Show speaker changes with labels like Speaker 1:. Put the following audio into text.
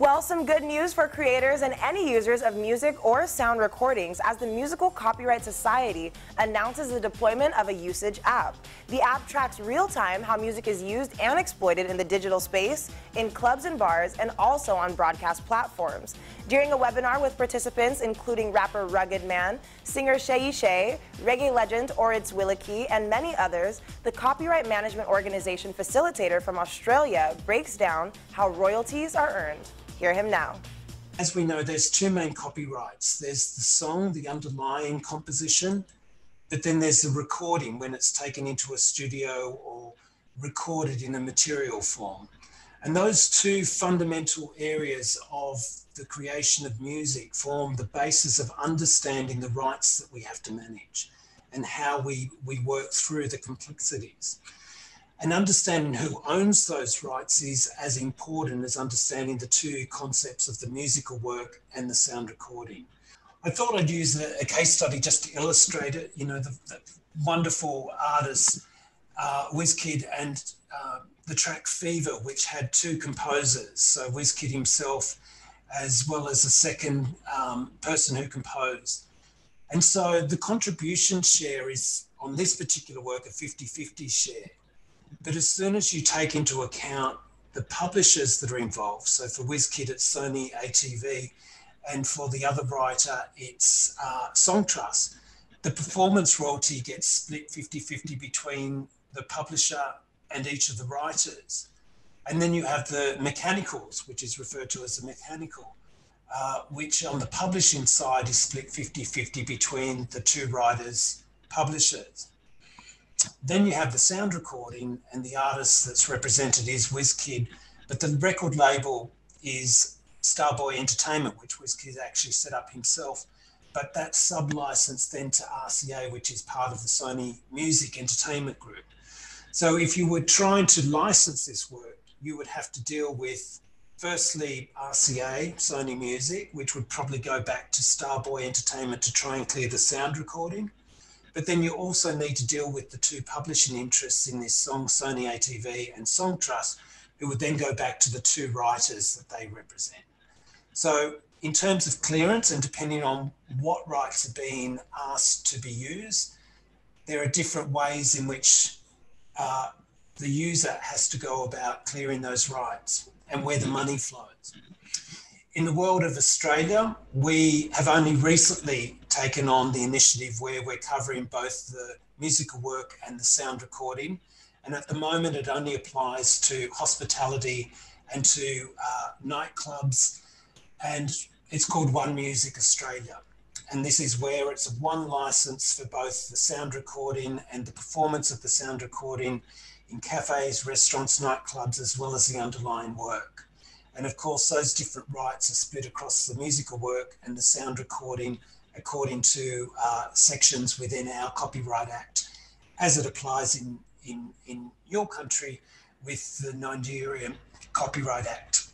Speaker 1: Well, some good news for creators and any users of music or sound recordings as the Musical Copyright Society announces the deployment of a usage app. The app tracks real-time how music is used and exploited in the digital space, in clubs and bars, and also on broadcast platforms. During a webinar with participants including rapper Rugged Man, singer Shay Shay, reggae legend Oritz Williki, and many others, the Copyright Management Organization facilitator from Australia breaks down how royalties are earned. Hear him now.
Speaker 2: As we know, there's two main copyrights. There's the song, the underlying composition, but then there's the recording when it's taken into a studio or recorded in a material form. And those two fundamental areas of the creation of music form the basis of understanding the rights that we have to manage and how we work through the complexities. And understanding who owns those rights is as important as understanding the two concepts of the musical work and the sound recording. I thought I'd use a case study just to illustrate it. You know, the wonderful artists, WizKid and the track Fever, which had two composers. So WizKid himself, as well as a second person who composed. And so the contribution share is on this particular work a 50-50 share. But as soon as you take into account the publishers that are involved, so for WizKid it's Sony ATV, and for the other writer it's Song Trust, the performance royalty gets split 50-50 between the publisher and each of the writers. And then you have the mechanicals, which is referred to as the mechanical, which on the publishing side is split 50-50 between the two writers, publishers. Then you have the sound recording, and the artist that's represented is WizKid, but the record label is Starboy Entertainment, which WizKid actually set up himself, but that's sub-licensed then to RCA, which is part of the Sony Music Entertainment Group. So if you were trying to license this work, you would have to deal with, firstly, RCA, Sony Music, which would probably go back to Starboy Entertainment to try and clear the sound recording. But then you also need to deal with the two publishing interests in this song, Sony ATV and Song Trust, who would then go back to the two writers that they represent. So in terms of clearance and depending on what rights are being asked to be used, there are different ways in which the user has to go about clearing those rights and where the money flows. In the world of Australia, we have only recently taken on the initiative where we're covering both the musical work and the sound recording. And at the moment, it only applies to hospitality and to nightclubs. And it's called One Music Australia. And this is where it's one license for both the sound recording and the performance of the sound recording in cafes, restaurants, nightclubs, as well as the underlying work. And of course, those different rights are split across the musical work and the sound recording according to sections within our Copyright Act, as it applies in your country with the Nigerian Copyright Act.